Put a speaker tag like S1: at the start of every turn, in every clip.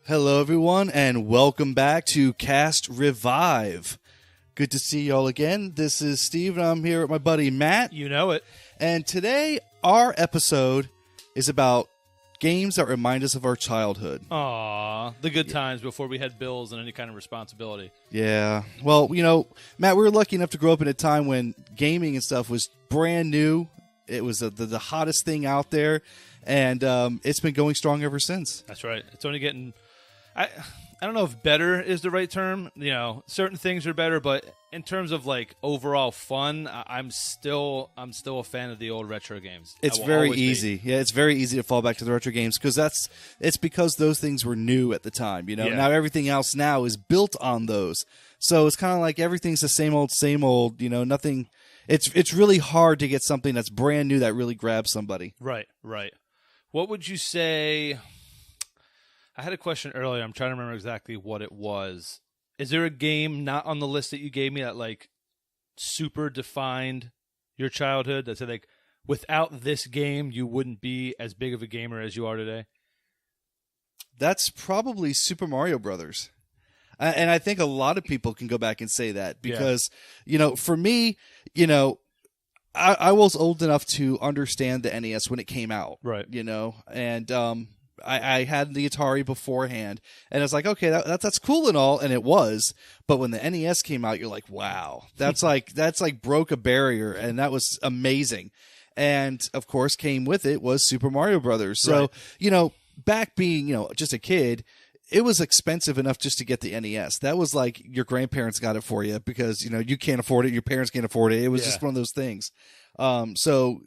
S1: Hello, everyone, and welcome back to Cast Revive. Good to see y'all again. This is Steve, and I'm here with my buddy Matt.
S2: You know it.
S1: And today, our episode is about games that remind us of our childhood.
S2: Aw, the good times before we had bills and any kind of responsibility.
S1: Yeah. Well, you know, Matt, we were lucky enough to grow up in a time when gaming and stuff was brand new. It was the hottest thing out there, and it's been going strong ever since.
S2: That's right. It's only getting... I don't know if better is the right term. You know, certain things are better, but in terms of like overall fun, I'm still a fan of the old retro games.
S1: It's very easy. Yeah, it's very easy to fall back to the retro games because it's because those things were new at the time. You know, Now everything else now is built on those. So it's kind of like everything's the same old. You know, nothing. It's really hard to get something that's brand new that really grabs somebody.
S2: Right. What would you say? I had a question earlier. I'm trying to remember exactly what it was. Is there a game not on the list that you gave me that like super defined your childhood? That said, like, without this game, you wouldn't be as big of a gamer as you are today?
S1: That's probably Super Mario Brothers. And I think a lot of people can go back and say that because, you know, for me, you know, I was old enough to understand the NES when it came out.
S2: Right.
S1: You know, and I had the Atari beforehand, and I was like, okay, that's cool and all, and it was. But when the NES came out, you're like, wow, that's like broke a barrier, and that was amazing. And of course, came with it was Super Mario Brothers. So you know, back being just a kid, it was expensive enough just to get the NES. That was like your grandparents got it for you because you can't afford it, your parents can't afford it. It was just one of those things. So,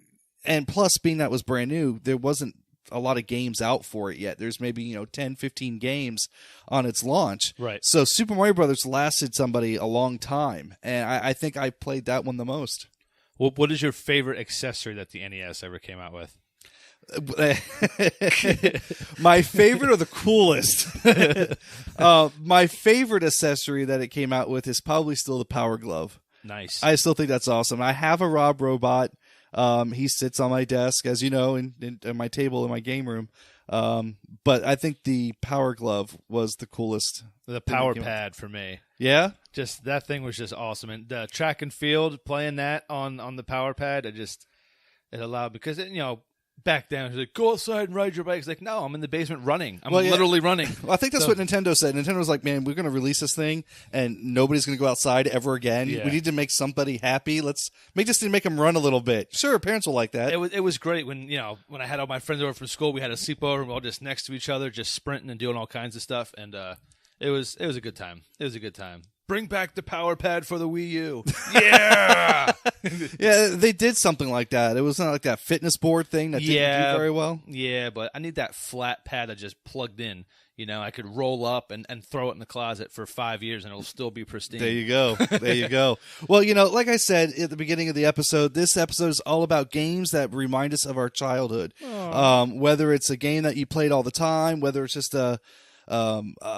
S1: and plus, being that it was brand new, there wasn't a lot of games out for it yet. There's maybe 10, 15 games on its launch.
S2: Right.
S1: So Super Mario Brothers lasted somebody a long time, and I think I played that one the most.
S2: Well, what is your favorite accessory that the NES ever came out with?
S1: My favorite or the coolest? My favorite accessory that it came out with is probably still the Power Glove.
S2: Nice.
S1: I still think that's awesome. I have a Rob Robot. He sits on my desk, as you know, in my table in my game room. But I think the Power Glove was the coolest.
S2: The Power Pad for me.
S1: Yeah?
S2: Just that thing was just awesome. And track and field, playing that on the Power Pad, it allowed, because back then, it was like, go outside and ride your bike. It's like, no, I'm in the basement running. I'm literally running.
S1: Well, I think that's what Nintendo said. Nintendo was like, man, we're going to release this thing, and nobody's going to go outside ever again. Yeah. We need to make somebody happy. Let's make them run a little bit. Sure, parents will like that.
S2: It was great when I had all my friends over from school. We had a sleepover, and we were all just next to each other, just sprinting and doing all kinds of stuff. And it was a good time. It was a good time. Bring back the Power Pad for the Wii U. Yeah!
S1: Yeah, they did something like that. It was not like that fitness board thing that didn't do very well.
S2: Yeah, but I need that flat pad that just plugged in. I could roll up and throw it in the closet for 5 years, and it'll still be pristine.
S1: There you go. There you go. Well, like I said at the beginning of the episode, this episode is all about games that remind us of our childhood. Whether it's a game that you played all the time, whether it's just a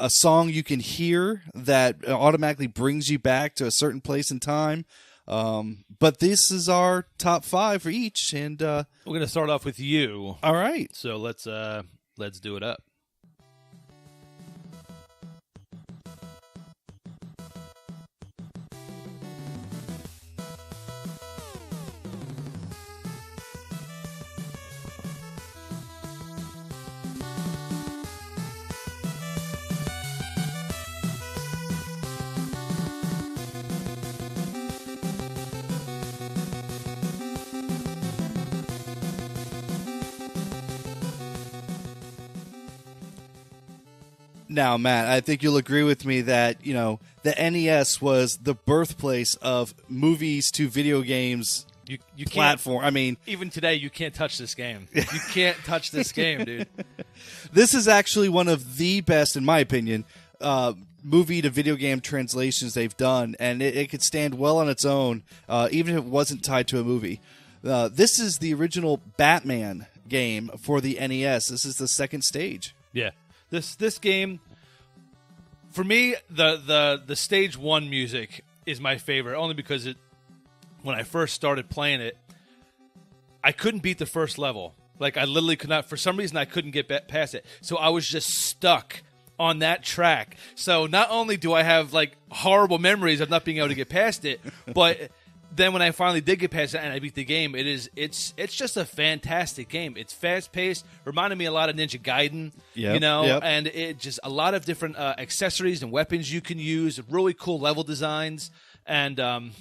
S1: song you can hear that automatically brings you back to a certain place in time. But this is our top 5 for each, and
S2: we're going to start off with you.
S1: All right.
S2: So let's do it up.
S1: Now, Matt, I think you'll agree with me that, the NES was the birthplace of movies to video games
S2: you
S1: platform. I mean,
S2: even today, you can't touch this game. You can't touch this game, dude.
S1: This is actually one of the best, in my opinion, movie to video game translations they've done, and it could stand well on its own, even if it wasn't tied to a movie. This is the original Batman game for the NES. This is the second stage.
S2: Yeah. This game, for me, the stage 1 music is my favorite, only because when I first started playing it, I couldn't beat the first level. Like, I literally could not, for some reason, I couldn't get past it. So I was just stuck on that track. So not only do I have, like, horrible memories of not being able to get past it, but then when I finally did get past it and I beat the game, it's just a fantastic game. It's fast-paced, reminded me a lot of Ninja Gaiden, and it just a lot of different accessories and weapons you can use, really cool level designs, and, and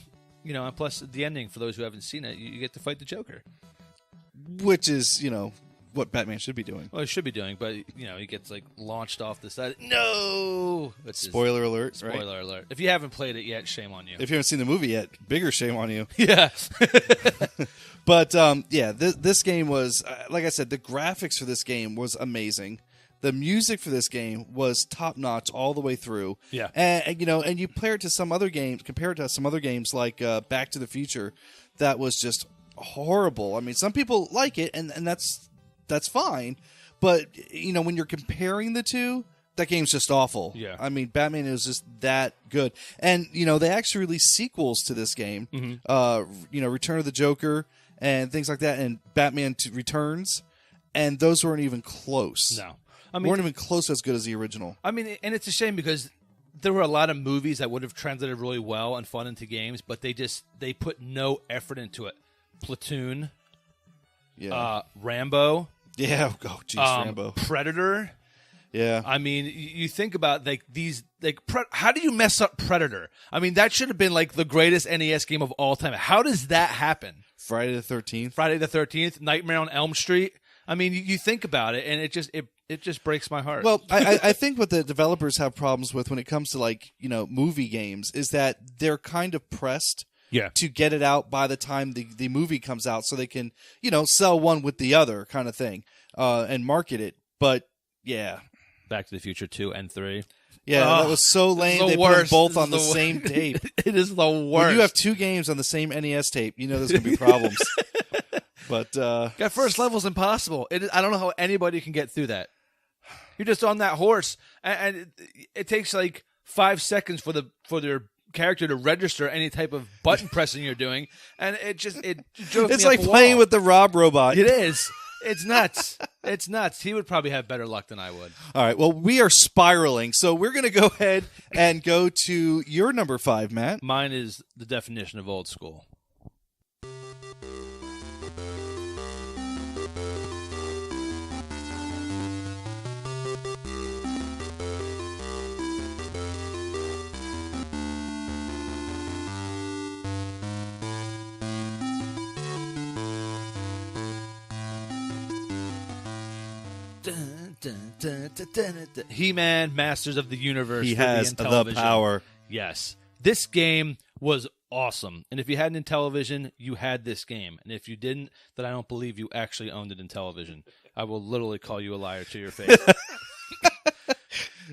S2: plus the ending, for those who haven't seen it, you get to fight the Joker.
S1: Which is, what Batman should be doing.
S2: Well, he should be doing, but, he gets, like, launched off the side. No!
S1: Spoiler alert, right?
S2: Spoiler alert. If you haven't played it yet, shame on you.
S1: If you haven't seen the movie yet, bigger shame on you.
S2: Yeah.
S1: But, this game was, like I said, the graphics for this game was amazing. The music for this game was top-notch all the way through.
S2: Yeah.
S1: And you compare it to some other games like Back to the Future, that was just horrible. I mean, some people like it, and that's fine, but when you're comparing the two, that game's just awful.
S2: Yeah.
S1: I mean, Batman is just that good, and they actually released sequels to this game.
S2: Mm-hmm.
S1: Return of the Joker and things like that, and Batman Returns, and those weren't even close.
S2: No,
S1: weren't even close as good as the original.
S2: I mean, and it's a shame because there were a lot of movies that would have translated really well and fun into games, but they put no effort into it. Platoon, Rambo.
S1: Yeah, Rambo.
S2: Predator.
S1: Yeah.
S2: I mean, you think about how do you mess up Predator? I mean, that should have been like the greatest NES game of all time. How does that happen?
S1: Friday the 13th.
S2: Friday the 13th, Nightmare on Elm Street. I mean, you think about it, and it just breaks my heart.
S1: Well, I think what the developers have problems with when it comes to movie games is that they're kind of pressed to get it out by the time the movie comes out, so they can sell one with the other kind of thing and market it. But yeah,
S2: Back to the Future 2 and 3.
S1: Yeah, that was so lame. They put them both on the same tape.
S2: It is the worst.
S1: When you have two games on the same NES tape, there's going to be problems. But
S2: that first level's impossible. I don't know how anybody can get through that. You're just on that horse, and it takes like 5 seconds for their character to register any type of button pressing you're doing, and it drove
S1: it's
S2: me
S1: like
S2: up a
S1: playing
S2: wall.
S1: with the Rob robot.
S2: It is. It's nuts. It's nuts. He would probably have better luck than I would.
S1: All right. Well, we are spiraling, so we're going to go ahead and go to your number 5, Matt.
S2: Mine is the definition of old school. He-Man, Masters of the Universe.
S1: He has the power.
S2: Yes. This game was awesome. And if you had it in television, you had this game. And if you didn't, then I don't believe you actually owned it in television. I will literally call you a liar to your face.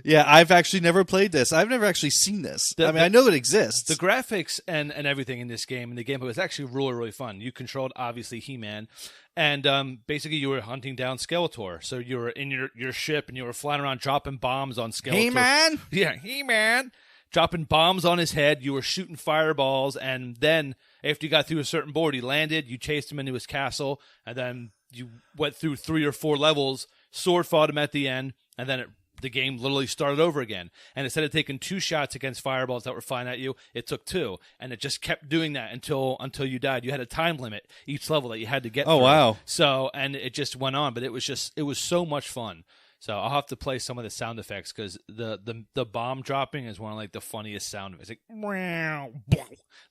S1: Yeah, I've actually never played this. I've never actually seen this. I know it exists.
S2: The graphics and everything in this game, and the gameplay was actually really, really fun. You controlled, obviously, He-Man. And basically, you were hunting down Skeletor. So you were in your ship, and you were flying around dropping bombs on Skeletor.
S1: He-Man?
S2: Yeah, He-Man. Dropping bombs on his head. You were shooting fireballs. And then, after you got through a certain board, he landed. You chased him into his castle. And then you went through 3 or 4 levels, sword fought him at the end, and then the game literally started over again. And instead of taking 2 shots against fireballs that were flying at you, it took 2. And it just kept doing that until you died. You had a time limit each level that you had to get through.
S1: Wow.
S2: So, and it just went on. But it was so much fun. So I'll have to play some of the sound effects because the bomb dropping is one of like the funniest sound effects.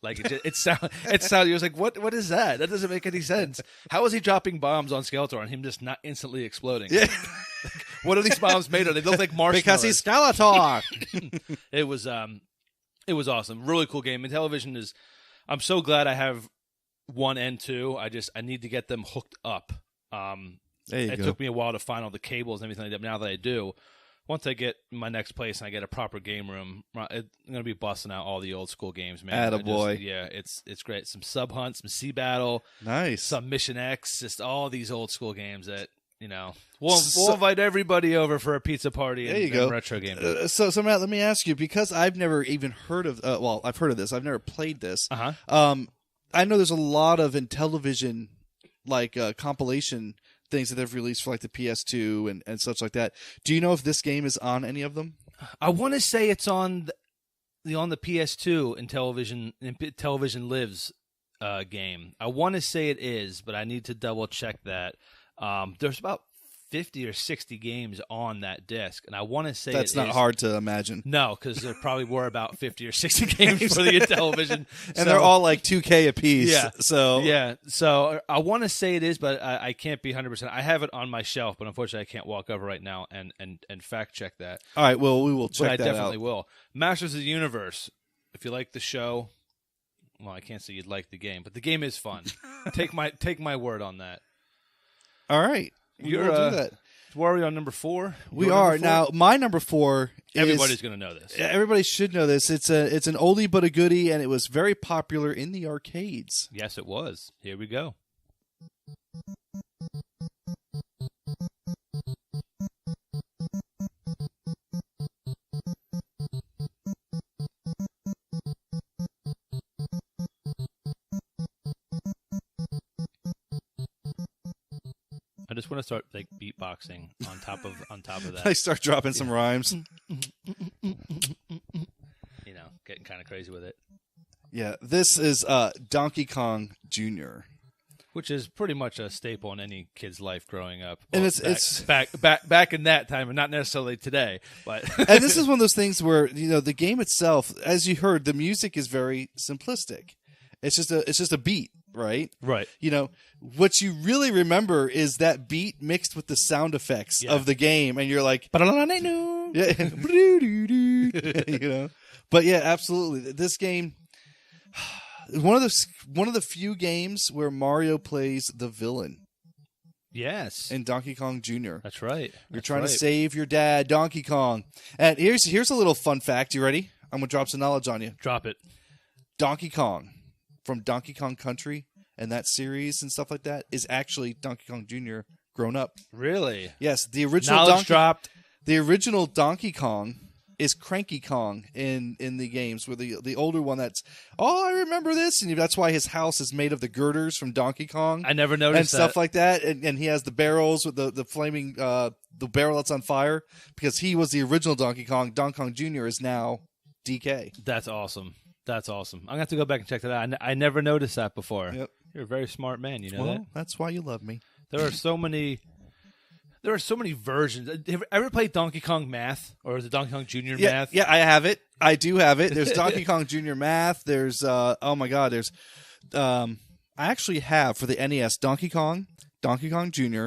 S2: Like it sounded. He was like, what is that? That doesn't make any sense. How is he dropping bombs on Skeletor and him just not instantly exploding?
S1: Yeah.
S2: Like, what are these bombs made of? They look like marshmallows.
S1: Because he's Skeletor.
S2: It was awesome. Really cool game. And television is. I'm so glad I have 1 and 2. I need to get them hooked up.
S1: There you
S2: it
S1: go.
S2: took me a while to find all the cables and everything like that. Now that I do, once I get my next place and I get a proper game room, I'm going to be busting out all the old school games, man.
S1: Attaboy.
S2: Yeah, it's great. Some Sub Hunt, some Sea Battle,
S1: Nice.
S2: some Mission X, just all these old school games that, we'll invite everybody over for a pizza party and retro game.
S1: So Matt, let me ask you, because I've never even heard of, I've heard of this. I've never played this. I know there's a lot of Intellivision, like, compilation things that they've released for like the PS2 and such like that. Do you know if this game is on any of them?
S2: I want to say it's on the PS2 in Television Lives game. I want to say it is, but I need to double check that. There's about 50 or 60 games on that disc, and I want to say
S1: that's not hard to imagine.
S2: No, because there probably were about 50 or 60 games for the Intellivision,
S1: and they're all like 2K a piece.
S2: Yeah,
S1: so
S2: so I want to say it is, but I can't be 100%. I have it on my shelf, but unfortunately, I can't walk over right now and fact check that.
S1: All right, well, we will check that out.
S2: I definitely will. Masters of the Universe. If you like the show, well, I can't say you'd like the game, but the game is fun. Take my word on that.
S1: All right.
S2: You'll do that. Where are we on number 4?
S1: We are now. My number 4.
S2: Everybody's going to know this.
S1: Everybody should know this. It's an oldie but a goodie, and it was very popular in the arcades.
S2: Yes, it was. Here we go. I just want to start like beatboxing on top of that.
S1: I start dropping some rhymes.
S2: Getting kind of crazy with it.
S1: Yeah, this is Donkey Kong Jr.,
S2: which is pretty much a staple in any kid's life growing up.
S1: Well, and
S2: it's back in that time, and not necessarily today. But
S1: and this is one of those things where the game itself, as you heard, the music is very simplistic. It's just a beat. Right. What you really remember is that beat mixed with the sound effects of the game, and you're like, yeah, But yeah, absolutely. This game, one of the few games where Mario plays the villain.
S2: Yes.
S1: In Donkey Kong Jr.
S2: That's right.
S1: You're trying to save your dad, Donkey Kong. And here's a little fun fact. You ready? I'm gonna drop some knowledge on you.
S2: Drop it.
S1: Donkey Kong from Donkey Kong Country and that series and stuff like that is actually Donkey Kong Jr. grown up.
S2: Really?
S1: Yes. The original The original Donkey Kong is Cranky Kong in the games, where the older one I remember this, and that's why his house is made of the girders from Donkey Kong.
S2: I never noticed
S1: and stuff like that, and he has the barrels with the flaming the barrel that's on fire, because he was the original Donkey Kong. Donkey Kong Jr. is now DK.
S2: That's awesome. I'm gonna have to go back and check that out. I never noticed that before.
S1: Yep.
S2: You're a very smart man. You know that.
S1: That's why you love me.
S2: There are so many versions. Have you ever played Donkey Kong Math, or is it Donkey Kong Jr. Math?
S1: Yeah, I have it. I do have it. There's Donkey Kong Jr. Math. There's oh my god. There's I actually have for the NES Donkey Kong Jr.,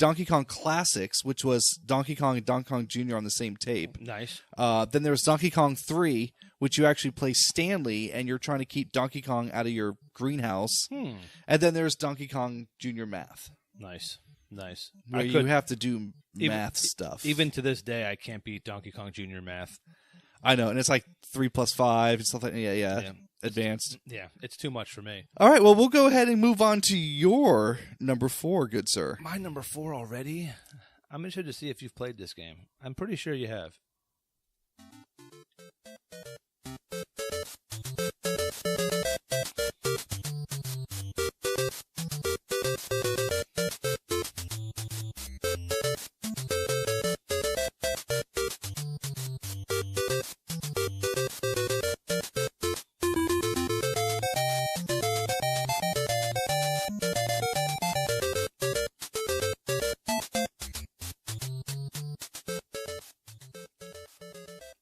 S1: Donkey Kong Classics, which was Donkey Kong and Donkey Kong Jr. on the same tape.
S2: Nice.
S1: Then there was Donkey Kong 3, which you actually play Stanley, and you're trying to keep Donkey Kong out of your greenhouse. And then there's Donkey Kong Jr. Math.
S2: Nice.
S1: Where you have to do math stuff.
S2: Even to this day, I can't beat Donkey Kong Jr. Math.
S1: I know, and it's like 3 + 5 and stuff like that. Yeah. Advanced.
S2: Yeah, it's too much for me.
S1: All right, well, we'll go ahead and move on to your number 4, good sir.
S2: My number 4 already? I'm interested to see if you've played this game. I'm pretty sure you have.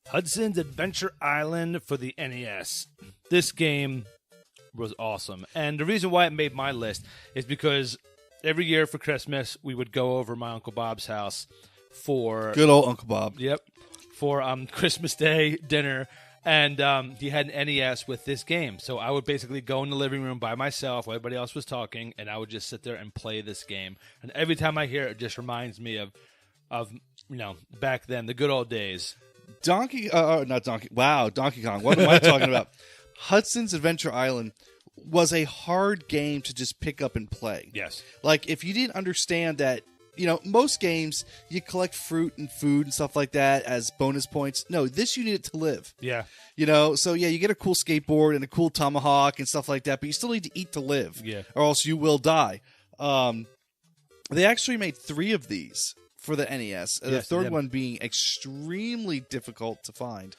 S2: Hudson's Adventure Island for the NES. This game was awesome. And the reason why it made my list is because every year for Christmas, we would go over my Uncle Bob's house for...
S1: Good old Uncle Bob.
S2: Yep. For Christmas Day dinner. And he had an NES with this game. So I would basically go in the living room by myself while everybody else was talking, and I would just sit there and play this game. And every time I hear it, it just reminds me of back then, the good old days.
S1: Donkey Kong. What am I talking about? Hudson's Adventure Island was a hard game to just pick up and play.
S2: Yes.
S1: Like, if you didn't understand that, most games, you collect fruit and food and stuff like that as bonus points. No, this you need it to live.
S2: Yeah.
S1: So yeah, you get a cool skateboard and a cool tomahawk and stuff like that, but you still need to eat to live.
S2: Yeah.
S1: Or else you will die. They actually made 3 of these for the NES. The third one being extremely difficult to find.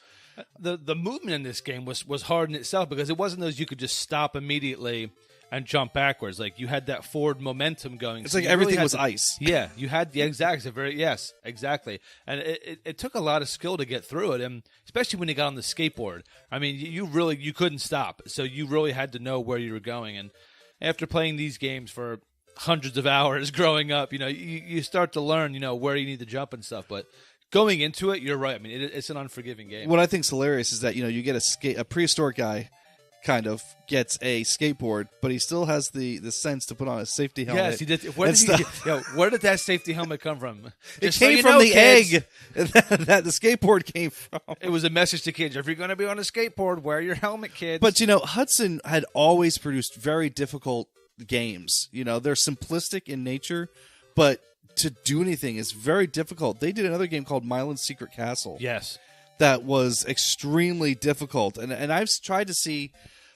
S2: The movement in this game was hard in itself because it wasn't those you could just stop immediately and jump backwards. Like, you had that forward momentum going.
S1: It's like everything was ice.
S2: Yeah, you had the exactly. And it took a lot of skill to get through it, and especially when you got on the skateboard. I mean, you couldn't stop, so you really had to know where you were going. And after playing these games for hundreds of hours growing up, you start to learn, where you need to jump and stuff. But going into it, you're right. I mean, it's an unforgiving game.
S1: What I think's hilarious is that you get a prehistoric guy kind of gets a skateboard, but he still has the sense to put on a safety helmet.
S2: Yes, he did. Where did that safety helmet come from?
S1: It came from the egg that the skateboard came from.
S2: It was a message to kids: if you're going to be on a skateboard, wear your helmet, kids.
S1: But Hudson had always produced very difficult games. They're simplistic in nature, but to do anything is very difficult. They did another game called Milan's Secret Castle.
S2: Yes. That
S1: was extremely difficult. And I've tried to see,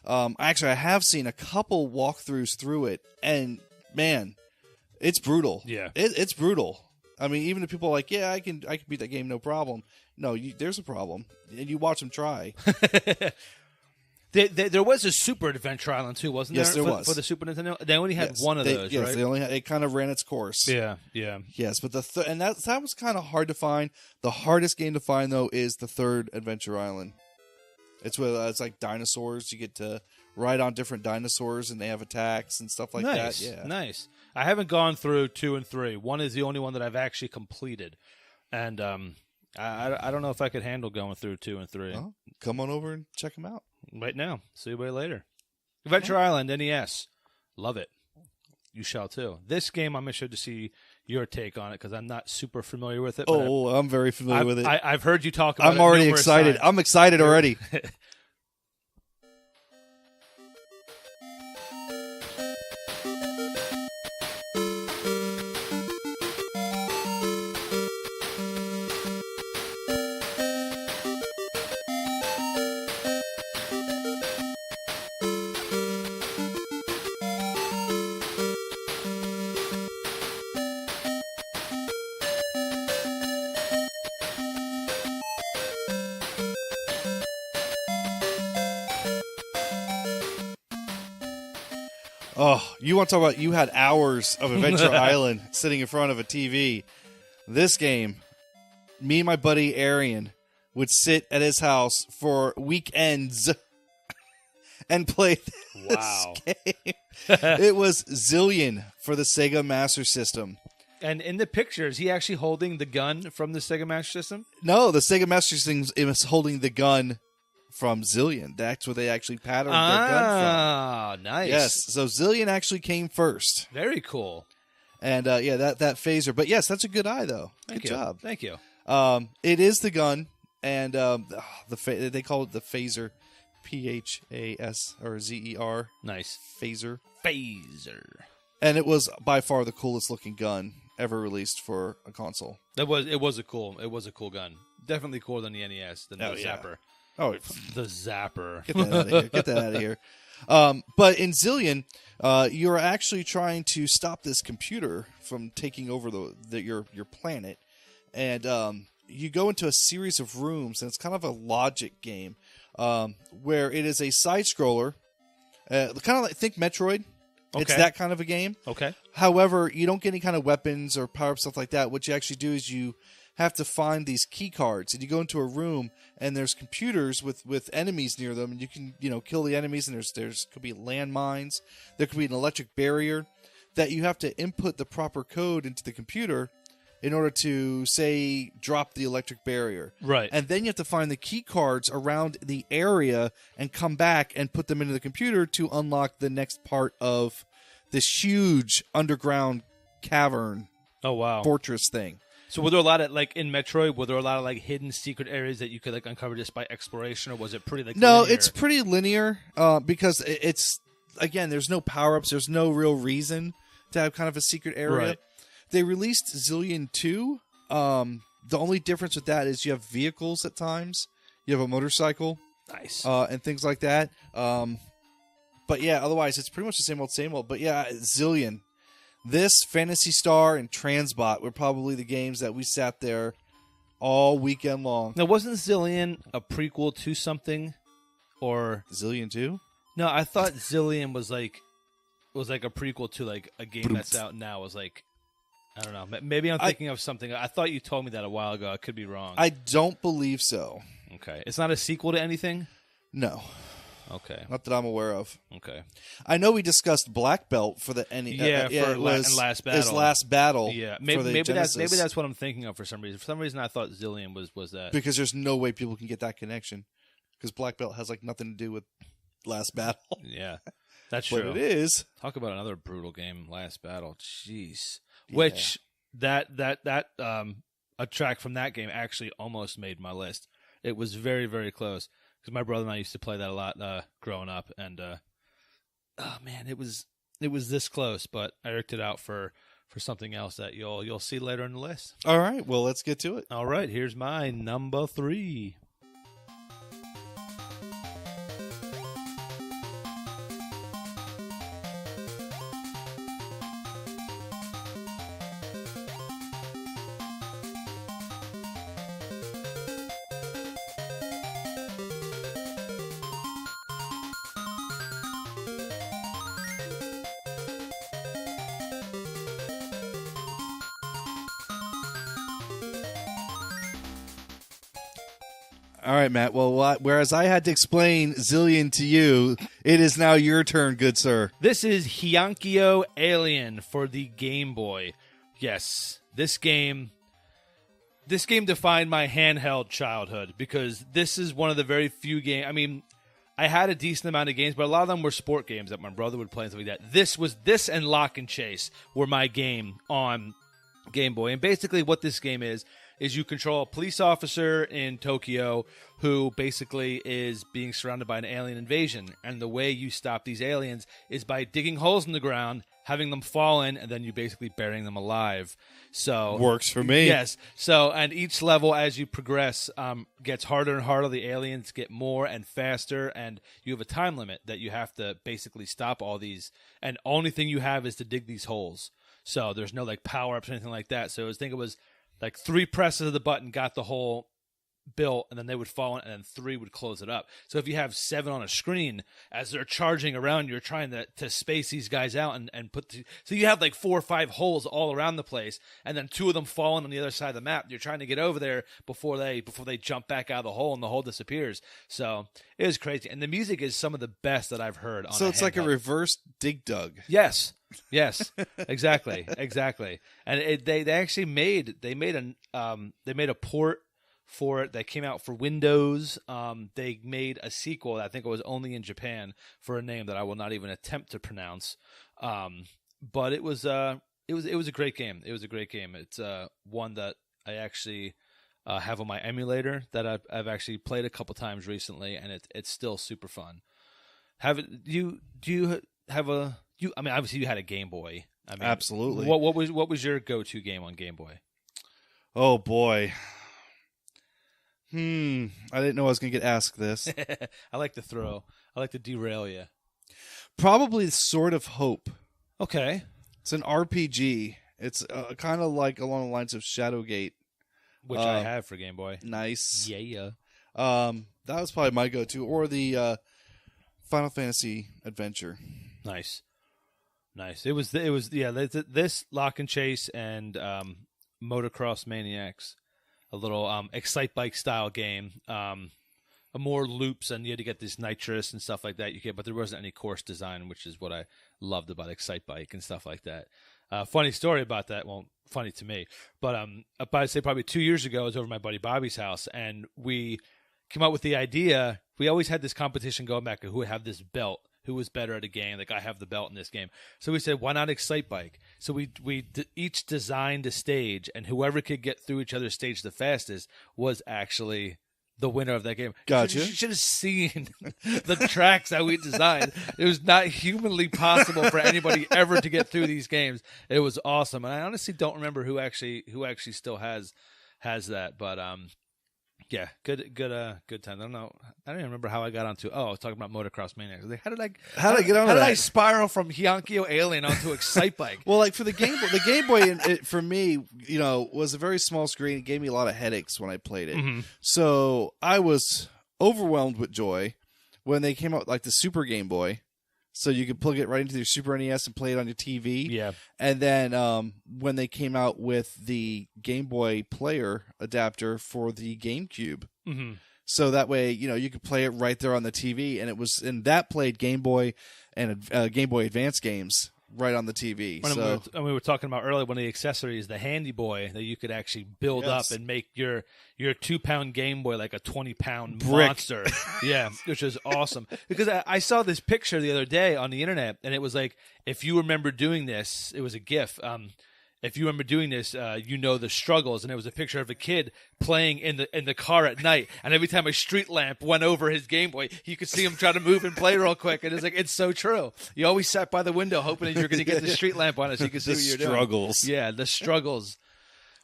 S1: actually I have seen a couple walkthroughs through it, and man, it's brutal.
S2: Yeah.
S1: It's brutal. I mean, even if people are like, yeah, I can beat that game, no problem. No, there's a problem. And you watch them try.
S2: There was a Super Adventure Island too, wasn't there?
S1: Yes, there was.
S2: For the Super Nintendo. They only had one of those,
S1: yes,
S2: right?
S1: They only had, it kind of ran its course.
S2: Yeah.
S1: Yes, but and that was kind of hard to find. The hardest game to find, though, is the third Adventure Island. It's like dinosaurs. You get to ride on different dinosaurs, and they have attacks and stuff like that. Yeah,
S2: nice. I haven't gone through 2 and 3. 1 is the only one that I've actually completed, and I don't know if I could handle going through 2 and 3.
S1: Well, come on over and check them out.
S2: Right now. See you way later. Adventure Island, NES. Love it. You shall too. This game, I'm interested to see your take on it because I'm not super familiar with it.
S1: Oh, I'm very familiar with it.
S2: I've heard you talk about it.
S1: I'm already excited.
S2: Times.
S1: I'm excited already. Oh, you want to talk about you had hours of Adventure Island sitting in front of a TV. This game, me and my buddy Arian would sit at his house for weekends and play this game. It was Zillion for the Sega Master System.
S2: And in the picture, is he actually holding the gun from the Sega Master System?
S1: No, the Sega Master System is holding the gun from Zillion. That's where they actually patterned their gun from.
S2: Ah, nice.
S1: Yes, so Zillion actually came first.
S2: Very cool.
S1: And that phaser. But yes, that's a good eye though.
S2: Good
S1: job.
S2: Thank you.
S1: It is the gun, and they call it the phaser, PHAS or ZER.
S2: Nice
S1: phaser.
S2: And
S1: it was by far the coolest looking gun ever released for a console.
S2: It was a cool gun. Definitely cooler than the NES, than the Zapper.
S1: Oh,
S2: the Zapper.
S1: Get that out of here. Get that out of here. But in Zillion, you're actually trying to stop this computer from taking over your planet. And you go into a series of rooms, and it's kind of a logic game where it is a side-scroller. Kind of like, think Metroid. Okay. It's that kind of a game.
S2: Okay.
S1: However, you don't get any kind of weapons or power-up stuff like that. What you actually do is you have to find these key cards, and you go into a room, and there's computers with enemies near them, and you can kill the enemies, and there's could be landmines, there could be an electric barrier that you have to input the proper code into the computer in order to, say, drop the electric barrier.
S2: Right.
S1: And then you have to find the key cards around the area and come back and put them into the computer to unlock the next part of this huge underground cavern
S2: fortress thing. So were there a lot of, like, in Metroid, were there a lot of, like, hidden secret areas that you could, like, uncover just by exploration, or was it pretty, like,
S1: No,
S2: linear?
S1: it's pretty linear because it's, again, there's no power-ups. There's no real reason to have kind of a secret area.
S2: Right.
S1: They released Zillion 2. The only difference with that is you have vehicles at times. You have a motorcycle.
S2: Nice.
S1: And things like that. But yeah, otherwise it's pretty much the same old. But yeah, Zillion. This, Phantasy Star, and Transbot were probably the games that we sat there all weekend long.
S2: Now, wasn't Zillion a prequel to something? Or
S1: Zillion 2?
S2: no, I thought Zillion was like a prequel to, like, a game that's out now. Was like, I don't know. Maybe I'm thinking of something. I thought you told me that a while ago. I could be wrong.
S1: I don't believe so.
S2: Okay. It's not a sequel to anything?
S1: No.
S2: Okay.
S1: Not that I'm aware of.
S2: Okay.
S1: I know we discussed Black Belt for the
S2: Last Battle.
S1: His Last Battle.
S2: Yeah,
S1: for
S2: maybe
S1: the
S2: that's
S1: Genesis.
S2: that's what I'm thinking of for some reason. For some reason, I thought Zillion was that.
S1: Because there's no way people can get that connection. Because Black Belt has like nothing to do with Last Battle.
S2: Yeah, that's
S1: But
S2: true.
S1: it is.
S2: Talk about another brutal game, Last Battle. Jeez.
S1: Yeah.
S2: Which that a track from that game actually almost made my list. It was very, very close because my brother and I used to play that a lot growing up, and oh man, it was this close, but I worked it out for something else that you'll see later in the list.
S1: All right. Well, let's get to it.
S2: All right, here's my number 3.
S1: All right, Matt. Well, whereas I had to explain Zillion to you, it is now your turn, good sir.
S2: This is Hyankyo Alien for the Game Boy. Yes, this game defined my handheld childhood because this is one of the very few games. I mean, I had a decent amount of games, but a lot of them were sport games that my brother would play and stuff like that. This and Lock and Chase were my game on Game Boy. And basically what this game is you control a police officer in Tokyo who basically is being surrounded by an alien invasion. And the way you stop these aliens is by digging holes in the ground, having them fall in, and then you basically burying them alive. So
S1: Works for me.
S2: Yes. So, and each level as you progress gets harder and harder. The aliens get more and faster, and you have a time limit that you have to basically stop all these. And only thing you have is to dig these holes. So there's no like power-ups or anything like that. So I think it was like 3 presses of the button got the hole built, and then they would fall in, and then 3 would close it up. So if you have 7 on a screen, as they're charging around, you're trying to space these guys out and put so you have like 4 or 5 holes all around the place, and then 2 of them falling on the other side of the map. You're trying to get over there before they jump back out of the hole, and the hole disappears. So it was crazy, and the music is some of the best that I've heard on
S1: So it's like a
S2: handheld.
S1: reverse Dig Dug.
S2: Yes, exactly. And they actually made a port for it that came out for Windows. They made a sequel that I think it was only in Japan for a name that I will not even attempt to pronounce. But it was a great game. It was a great game. It's one that I actually have on my emulator that I've actually played a couple times recently, and it's still super fun. I mean, obviously you had a Game Boy. I mean,
S1: Absolutely.
S2: What was your go-to game on Game Boy?
S1: Oh, boy. I didn't know I was going to get asked this.
S2: I like to throw. I like to derail you.
S1: Probably Sword of Hope.
S2: Okay.
S1: It's an RPG. It's kind of like along the lines of Shadowgate.
S2: Which I have for Game Boy.
S1: Nice.
S2: Yeah.
S1: That was probably my go-to. Or the Final Fantasy Adventure.
S2: Nice. It was this Lock and Chase and Motocross Maniacs, a little Excite Bike style game. More loops, and you had to get this nitrous and stuff like that. But there wasn't any course design, which is what I loved about Excite Bike and stuff like that. Funny story about that. Well, funny to me, but I'd say probably 2 years ago, I was over at my buddy Bobby's house, and we came up with the idea. We always had this competition going back of who would have this belt who was better at a game. Like, I have the belt in this game. So we said, why not Excite Bike? So we each designed a stage, and whoever could get through each other's stage the fastest was actually the winner of that game.
S1: Gotcha.
S2: You should have seen the tracks that we designed. It was not humanly possible for anybody ever to get through these games. It was awesome, and I honestly don't remember who actually still has that. But yeah, good time. I don't know. I don't even remember how I got onto. I was talking about Motocross Maniacs. Like, how did I get on? How did I spiral from Hyankyo Alien onto Excite Bike?
S1: Well, like for the Game Boy, for me, was a very small screen. It gave me a lot of headaches when I played it.
S2: Mm-hmm.
S1: So I was overwhelmed with joy when they came out like the Super Game Boy. So you could plug it right into your Super NES and play it on your TV.
S2: Yeah.
S1: And then when they came out with the Game Boy Player adapter for the GameCube.
S2: Mm-hmm.
S1: So that way, you could play it right there on the TV. And that played Game Boy and Game Boy Advance games right on the TV.
S2: We were talking about earlier, one of the accessories, the Handy Boy, that you could actually build up and make your 2-pound Game Boy like a 20-pound monster. Yeah, which is awesome. Because I saw this picture the other day on the internet, and it was like, if you remember doing this, it was a GIF. If you remember doing this, the struggles, and it was a picture of a kid playing in the car at night, and every time a street lamp went over his Game Boy, you could see him try to move and play real quick, and it's so true. You always sat by the window hoping that you were going to get the street lamp on it so you could see what you're doing.
S1: The struggles.
S2: Yeah, the struggles.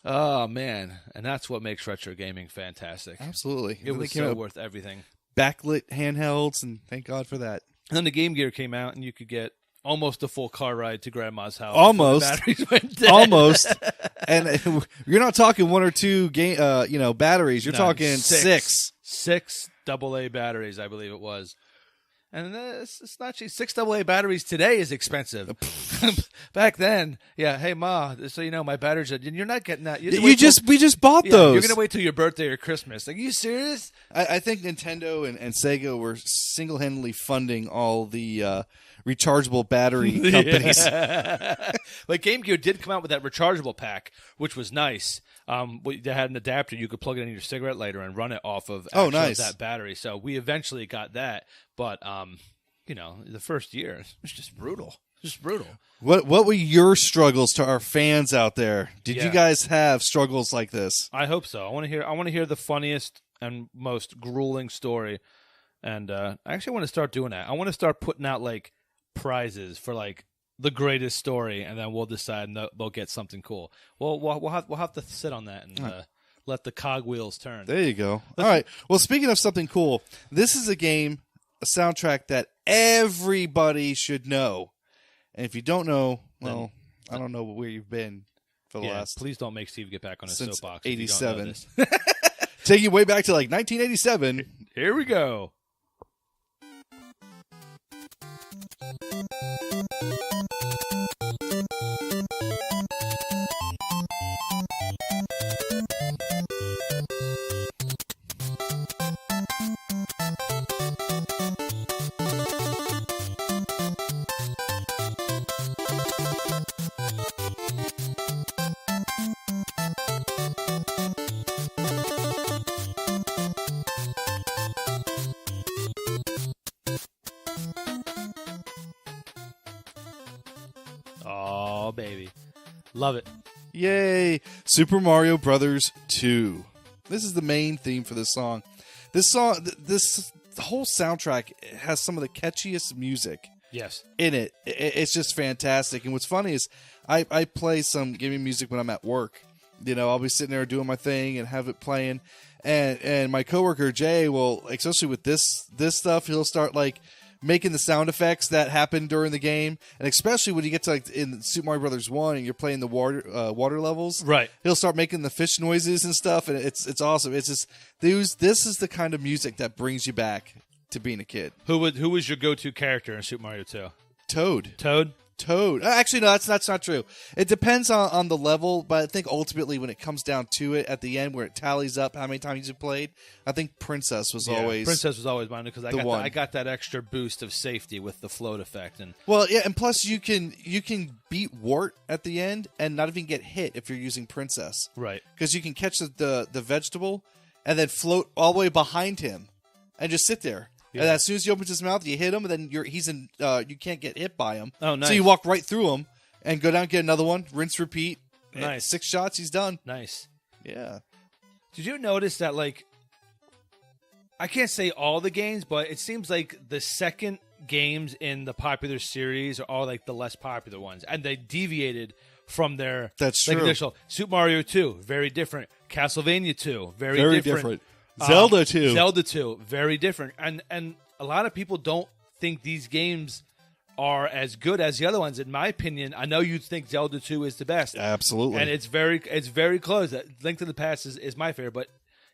S2: Oh, man. And that's what makes retro gaming fantastic.
S1: Absolutely.
S2: It was so worth everything.
S1: Backlit handhelds, and thank God for that.
S2: And then the Game Gear came out, and you could get almost a full car ride to Grandma's house.
S1: Almost. And you're not talking one or two batteries. You're talking six.
S2: 6 AA batteries, I believe it was. And it's not cheap. 6 AA batteries today is expensive. Back then, yeah. Hey, Ma, so you know my batteries. And you're not getting that.
S1: We just bought those.
S2: You're gonna wait till your birthday or Christmas. Like, are you serious?
S1: I think Nintendo and Sega were single-handedly funding all the rechargeable battery companies.
S2: Like, Game Gear did come out with that rechargeable pack, which was nice. They had an adapter. You could plug it in your cigarette lighter and run it off of that battery. So we eventually got that. But, the first year, it was just brutal. Just brutal.
S1: What were your struggles to our fans out there? Did you guys have struggles like this?
S2: I hope so. I want to hear the funniest and most grueling story. And I actually want to start doing that. I want to start putting out, like, prizes for, like, the greatest story, and then we'll decide and they'll get something cool. Well, we'll have to sit on that and let the cogwheels turn.
S1: There you go. All right. Well, speaking of something cool, this is a soundtrack that everybody should know. And if you don't know, well, I don't know where you've been for the last.
S2: Please don't make Steve get back on his
S1: since
S2: soapbox.
S1: 87. Take you way back to like 1987.
S2: Here we go. Oh, baby. Love it.
S1: Yay. Super Mario Brothers 2. This is the main theme for this song. This whole soundtrack has some of the catchiest music in it. It's just fantastic. And what's funny is I play some gaming music when I'm at work. I'll be sitting there doing my thing and have it playing. And my coworker Jay will, especially with this stuff, he'll start like making the sound effects that happen during the game, and especially when you get to like in Super Mario Brothers 1 and you're playing the water levels,
S2: right?
S1: He'll start making the fish noises and stuff, and it's awesome. It's just this is the kind of music that brings you back to being a kid.
S2: Who was your go-to character in Super Mario 2?
S1: Toad. Actually, no, that's not true. It depends on the level, but I think ultimately when it comes down to it at the end where it tallies up how many times you played, I think Princess was always
S2: mine because I got that extra boost of safety with the float effect. And
S1: plus you can beat Wart at the end and not even get hit if you're using Princess.
S2: Right.
S1: Because you can catch the vegetable and then float all the way behind him and just sit there. And as soon as he opens his mouth, you hit him, and then he's in. You can't get hit by him.
S2: Oh, nice.
S1: So you walk right through him and go down, get another one, rinse, repeat.
S2: Nice.
S1: 6 shots, he's done.
S2: Nice.
S1: Yeah.
S2: Did you notice that, like, I can't say all the games, but it seems like the second games in the popular series are all like the less popular ones, and they deviated from their initial. Super Mario 2, very different. Castlevania 2, very different.
S1: Zelda 2.
S2: Zelda 2, very different. And a lot of people don't think these games are as good as the other ones. In my opinion, I know you think Zelda 2 is the best.
S1: Absolutely.
S2: And it's very close. Link to the Past is my favorite, but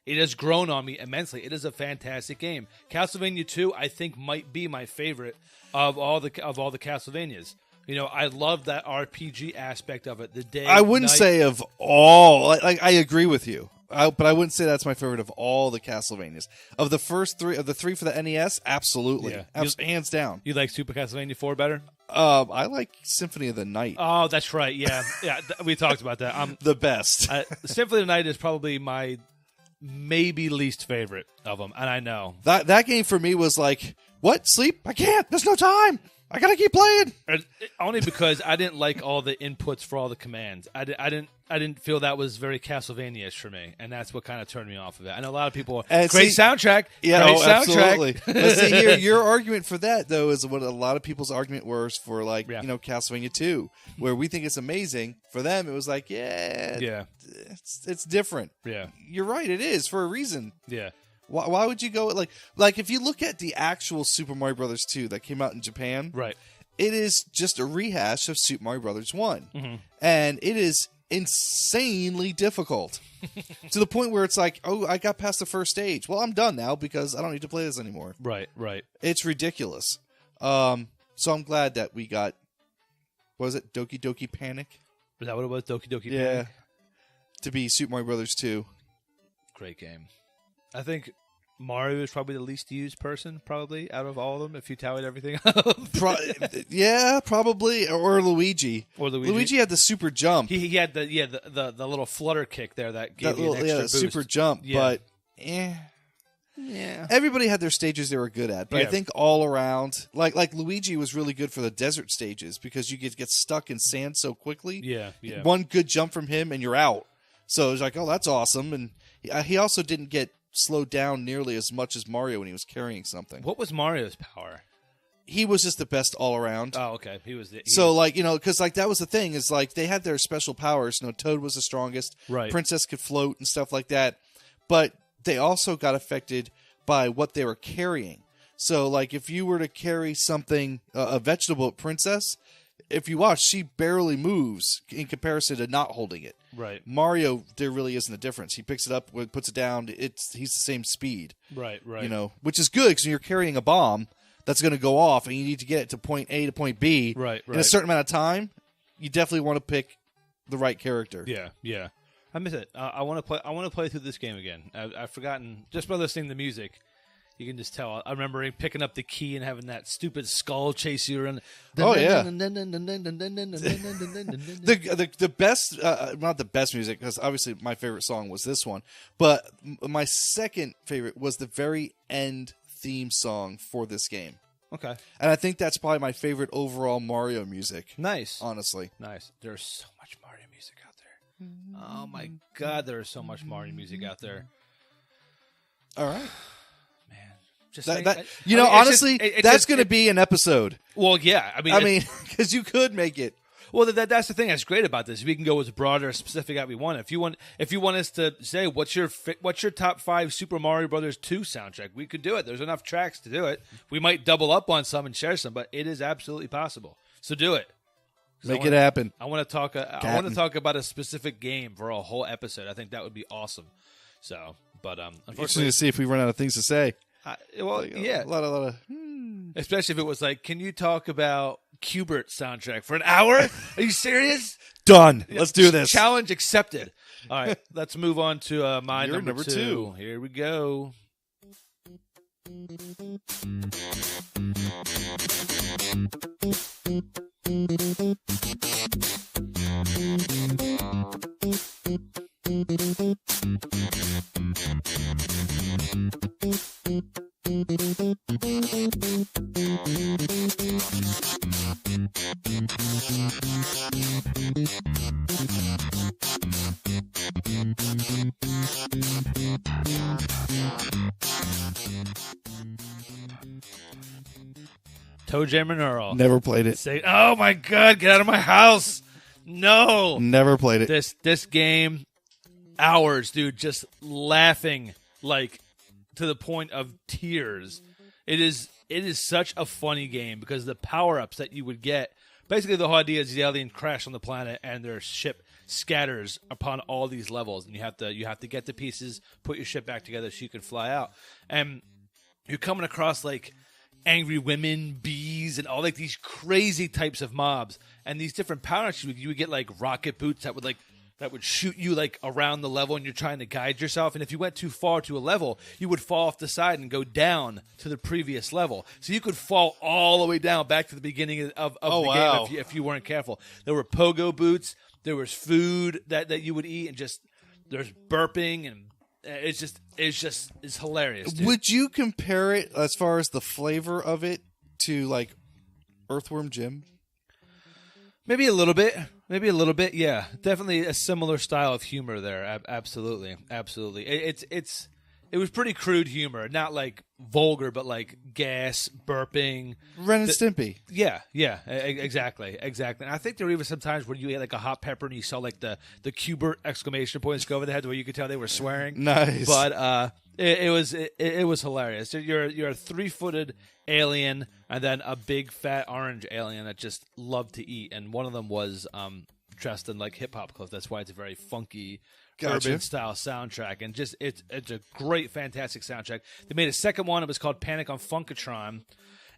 S2: it has grown on me immensely. It is a fantastic game. Castlevania 2, I think, might be my favorite of all the Castlevanias. You know, I love that RPG aspect of it. The day
S1: I wouldn't say of all. Like I agree with you, but I wouldn't say that's my favorite of all the Castlevanias. Of the first 3, of the 3 for the NES, absolutely, hands down.
S2: You like Super Castlevania 4 better?
S1: I like Symphony of the Night.
S2: Oh, that's right. Yeah, we talked about that.
S1: The best.
S2: Symphony of the Night is probably my maybe least favorite of them, and I know
S1: that game for me was like, what? Sleep? I can't. There's no time. I gotta keep playing.
S2: Only because I didn't like all the inputs for all the commands. I didn't feel that was very Castlevania-ish for me, and that's what kind of turned me off of it. I know a lot of people. Great soundtrack.
S1: Yeah,
S2: great soundtrack.
S1: Absolutely. But see here, your argument for that though is what a lot of people's argument was for, like, you know, Castlevania 2, where we think it's amazing. For them, it was like, it's different.
S2: Yeah,
S1: you're right. It is for a reason.
S2: Yeah.
S1: Why would you go like if you look at the actual Super Mario Brothers 2 that came out in Japan,
S2: right?
S1: It is just a rehash of Super Mario Brothers 1, and it is insanely difficult to the point where it's like, oh, I got past the first stage. Well, I'm done now because I don't need to play this anymore.
S2: Right.
S1: It's ridiculous. So I'm glad that we got, what was it, Doki Doki Panic?
S2: Is that what it was, Doki Doki Panic?
S1: Yeah, to be Super Mario Brothers 2.
S2: Great game. I think Mario is probably the least used person, probably, out of all of them, if you tallied everything up.
S1: Yeah, probably. Or Luigi.
S2: Luigi
S1: had the super jump.
S2: He had the little flutter kick there that gave you an extra boost.
S1: Super jump, but yeah. Everybody had their stages they were good at, but I think all around, like Luigi was really good for the desert stages because you get stuck in sand so quickly.
S2: Yeah.
S1: One good jump from him and you're out. So it was like, oh, that's awesome. And he also didn't get slowed down nearly as much as Mario when he was carrying something.
S2: What was Mario's power?
S1: He was just the best all around.
S2: Oh, okay.
S1: Like, you know, because like that was the thing is like they had their special powers. You know, Toad was the strongest.
S2: Right.
S1: Princess could float and stuff like that. But they also got affected by what they were carrying. So like if you were to carry something, a vegetable Princess, if you watch, she barely moves in comparison to not holding it.
S2: Right.
S1: Mario, there really isn't a difference. He picks it up, puts it down. He's the same speed.
S2: Right.
S1: You know, which is good because you're carrying a bomb that's going to go off, and you need to get it to point A to point B in a certain amount of time. You definitely want to pick the right character.
S2: Yeah. I miss it. I want to play. I want to play through this game again. I've forgotten just by listening to the music. You can just tell. I remember picking up the key and having that stupid skull chase you around.
S1: Oh yeah. The best, not the best music, because obviously my favorite song was this one, but my second favorite was the very end theme song for this game.
S2: Okay.
S1: And I think that's probably my favorite overall Mario music.
S2: Nice.
S1: Honestly.
S2: Nice. There's so much Mario music out there. Oh my God, there is so much Mario music out there.
S1: All right.
S2: Just
S1: honestly, that's going to be an episode.
S2: Well, yeah. I mean,
S1: because you could make it.
S2: Well, that's the thing that's great about this. We can go as broad or specific as we want. If you want us to say what's your top 5 Super Mario Brothers 2 soundtrack, we could do it. There's enough tracks to do it. We might double up on some and share some, but it is absolutely possible. So do it.
S1: Make it happen.
S2: I want to talk. I want to talk about a specific game for a whole episode. I think that would be awesome. So, but
S1: unfortunately, to see if we run out of things to say.
S2: Yeah,
S1: a lot of.
S2: Especially if it was like, can you talk about Qbert soundtrack for an hour? Are you serious?
S1: Done. Let's do this.
S2: Challenge accepted. All right, let's move on to my
S1: number two.
S2: Here we go. Toe Jam and Earl.
S1: Never played it.
S2: Say, oh my God, get out of my house. No.
S1: Never played it.
S2: This game, hours, dude, just laughing like to the point of tears. It is such a funny game because the power-ups that you would get, basically the whole idea is the alien crash on the planet and their ship scatters upon all these levels, and you have to get the pieces, put your ship back together so you can fly out. And you're coming across like angry women, bees, and all like these crazy types of mobs. And these different power-ups, you would get like rocket boots that would shoot you like around the level, and you're trying to guide yourself. And if you went too far to a level, you would fall off the side and go down to the previous level. So you could fall all the way down back to the beginning of the game if you weren't careful. There were pogo boots. There was food that you would eat, and just there's burping, and it's hilarious. Dude.
S1: Would you compare it as far as the flavor of it to like Earthworm Jim?
S2: Maybe a little bit. Yeah, definitely a similar style of humor there. Absolutely. It was pretty crude humor, not like vulgar, but like gas, burping.
S1: Ren and Stimpy.
S2: Yeah, exactly. And I think there were even some times where you ate like a hot pepper and you saw like the Q*bert exclamation points go over the head where you could tell they were swearing.
S1: Nice.
S2: But it was hilarious. You're a 3-footed alien and then a big fat orange alien that just loved to eat, and one of them was dressed in like hip hop clothes. That's why it's a very funky urban style soundtrack, and just it's a great, fantastic soundtrack. They made a second one. It was called Panic on Funkatron,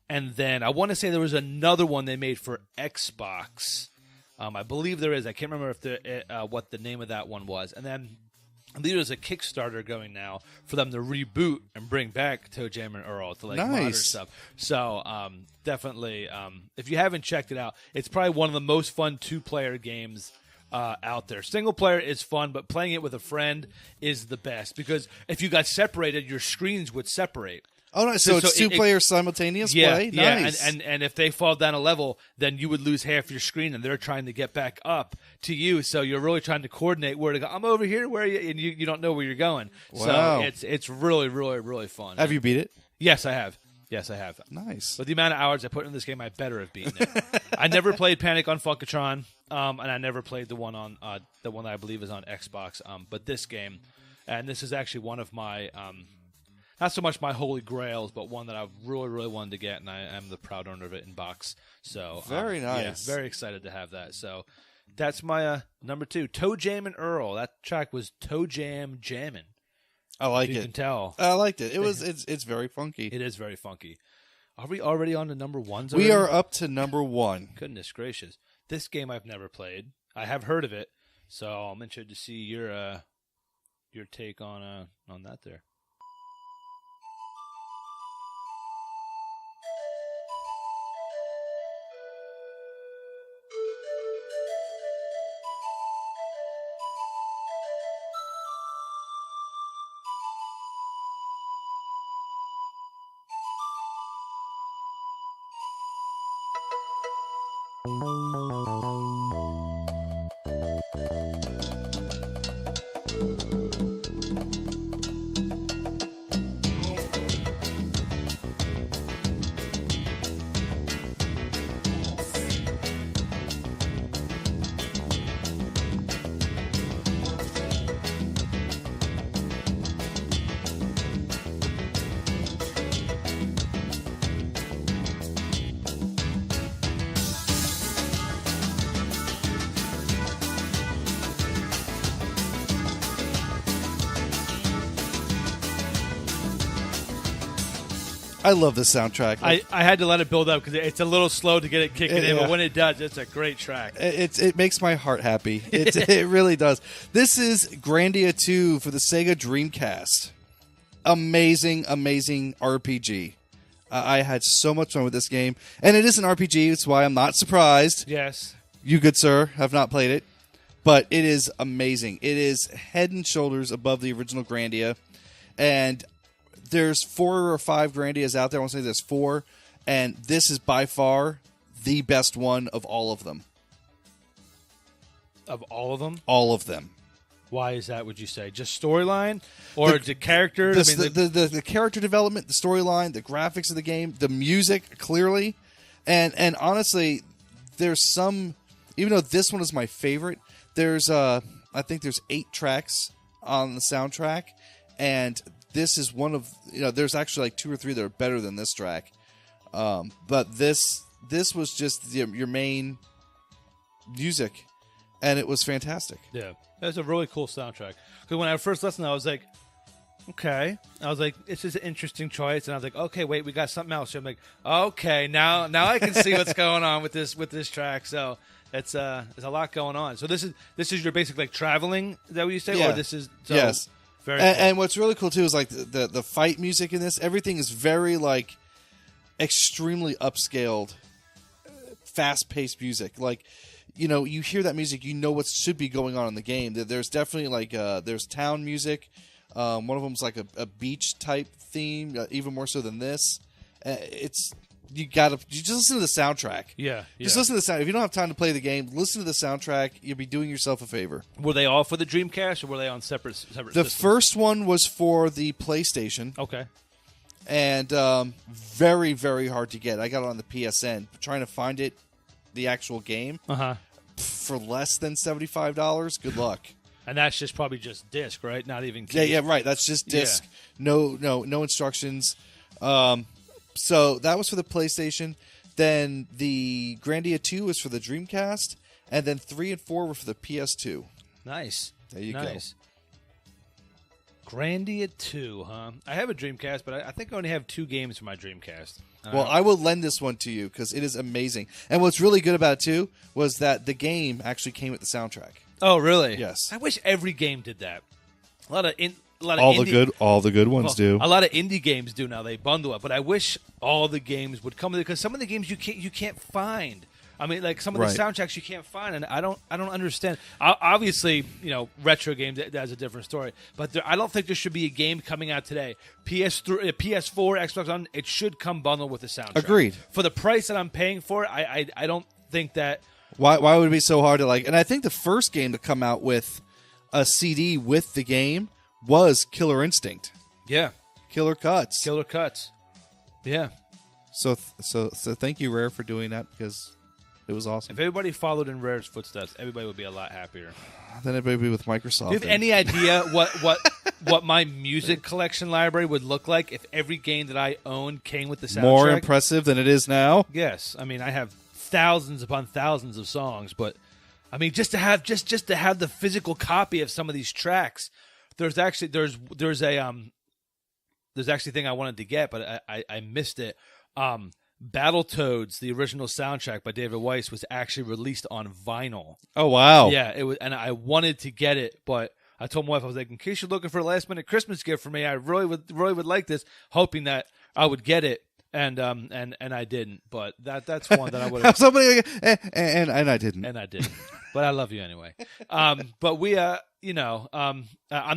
S2: and then I want to say there was another one they made for Xbox. I believe there is. I can't remember if what the name of that one was. And then I believe there's a Kickstarter going now for them to reboot and bring back Toe Jam and Earl to like modern stuff. So definitely, if you haven't checked it out, it's probably one of the most fun 2-player games out there. Single player is fun, but playing it with a friend is the best, because if you got separated, your screens would separate.
S1: Oh, no, so it's 2 players simultaneous play?
S2: Yeah,
S1: nice.
S2: and if they fall down a level, then you would lose half your screen, and they're trying to get back up to you, so you're really trying to coordinate where to go. I'm over here, where are you? And you don't know where you're going.
S1: Wow.
S2: So it's really, really, really fun.
S1: Have you beat it?
S2: Yes, I have.
S1: Nice.
S2: But the amount of hours I put in this game, I better have beaten it. I never played Panic on Funkatron, and I never played the one that I believe is on Xbox. But this game, and this is actually one of my not so much my holy grails, but one that I really, really wanted to get, and I am the proud owner of it in box. So
S1: very nice.
S2: Yeah, very excited to have that. So that's my number 2, Toe Jam and Earl. That track was Toe Jam Jammin'.
S1: I like it.
S2: You can tell.
S1: I liked it. It's very funky.
S2: It is very funky. Are we already on to number 1s?
S1: We are up to number 1.
S2: Goodness gracious. This game I've never played. I have heard of it, so I'm interested to see your take on that there.
S1: I love this soundtrack.
S2: I had to let it build up because it's a little slow to get it kicking in, but when it does, it's a great track.
S1: It makes my heart happy. It really does. This is Grandia 2 for the Sega Dreamcast. Amazing, amazing RPG. I had so much fun with this game. And it is an RPG, that's why I'm not surprised.
S2: Yes.
S1: You, good sir, have not played it. But it is amazing. It is head and shoulders above the original Grandia. And there's 4 or 5 Grandias out there. I want to say there's 4. and this is by far the best one of all of them.
S2: Of all of them?
S1: All of them.
S2: Why is that, would you say? Just storyline? Or the character?
S1: The character development, the storyline, the graphics of the game, the music, clearly. And honestly, there's some... Even though this one is my favorite, there's I think there's 8 tracks on the soundtrack, and this is one of... there's actually like 2 or 3 that are better than this track. But this was just your main music, and it was fantastic.
S2: Yeah. That's a really cool soundtrack. Because when I first listened, I was like, okay. I was like, this is an interesting choice. And I was like, okay, wait, we got something else. So I'm like, okay, now I can see what's going on with this track. So it's there's a lot going on. So this is your basic like traveling, is that what you say?
S1: Yeah.
S2: Or this is
S1: Yes.
S2: Very cool.
S1: And what's really cool too is like the fight music in this, everything is very like extremely upscaled, fast-paced music. Like, you hear that music, you know what should be going on in the game. There's definitely like there's town music. One of them's like a beach type theme, even more so than this. You just listen to the soundtrack.
S2: Yeah.
S1: Just listen to the sound. If you don't have time to play the game, listen to the soundtrack. You'll be doing yourself a favor.
S2: Were they all for the Dreamcast, or were they on separate
S1: The
S2: systems?
S1: first one was for the PlayStation.
S2: Okay.
S1: And very, very hard to get. I got it on the PSN. Trying to find it, the actual game, for less than $75. Good luck.
S2: And that's just probably just disc, right? Not even
S1: keys. Yeah, right. That's just disc. Yeah. No instructions. So that was for the PlayStation. Then the Grandia 2 was for the Dreamcast, and then 3 and 4 were for the PS2.
S2: Nice.
S1: There you go.
S2: Grandia 2, huh? I have a Dreamcast, but I think I only have 2 games for my Dreamcast.
S1: Well, I will lend this one to you because it is amazing. And what's really good about it, too, was that the game actually came with the soundtrack.
S2: Oh, really?
S1: Yes.
S2: I wish every game did that. All the
S1: good ones do.
S2: A lot of indie games do now. They bundle it, but I wish all the games would come with it because some of the games you can't find. I mean, like some of the soundtracks you can't find, and I don't understand. Obviously, retro games that's a different story. But I don't think there should be a game coming out today. PS3, PS4, Xbox One, it should come bundled with the soundtrack.
S1: Agreed.
S2: For the price that I'm paying for it, I don't think that.
S1: Why would it be so hard to like? And I think the first game to come out with a CD with the game was Killer Instinct.
S2: Yeah.
S1: Killer Cuts.
S2: Yeah.
S1: So thank you, Rare, for doing that because it was awesome.
S2: If everybody followed in Rare's footsteps, everybody would be a lot happier.
S1: Then everybody would be with Microsoft.
S2: Do you have any idea what my music collection library would look like if every game that I owned came with the soundtrack?
S1: More impressive than it is now?
S2: Yes. I mean, I have thousands upon thousands of songs, but I mean, just to have the physical copy of some of these tracks. There's actually a thing I wanted to get, but I missed it. Battletoads, the original soundtrack by David Weiss, was actually released on vinyl.
S1: Oh wow!
S2: Yeah, it was, and I wanted to get it, but I told my wife, I was like, in case you're looking for a last minute Christmas gift for me, I really would like this, hoping that I would get it, and I didn't. But that's one that I would have.
S1: And I didn't.
S2: And I didn't. But I love you anyway. But we I'm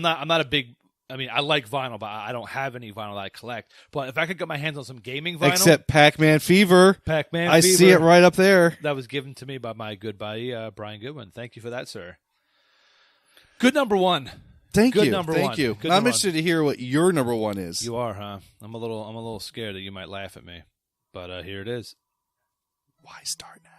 S2: not a big. I mean, I like vinyl, but I don't have any vinyl that I collect. But if I could get my hands on some gaming vinyl,
S1: except Pac-Man Fever, I see it right up there.
S2: That was given to me by my good buddy Brian Goodwin. Thank you for that, sir. Good number one.
S1: Thank you. I'm interested to hear what your number one is.
S2: You are, huh? I'm a little scared that you might laugh at me, but here it is.
S1: Why start now?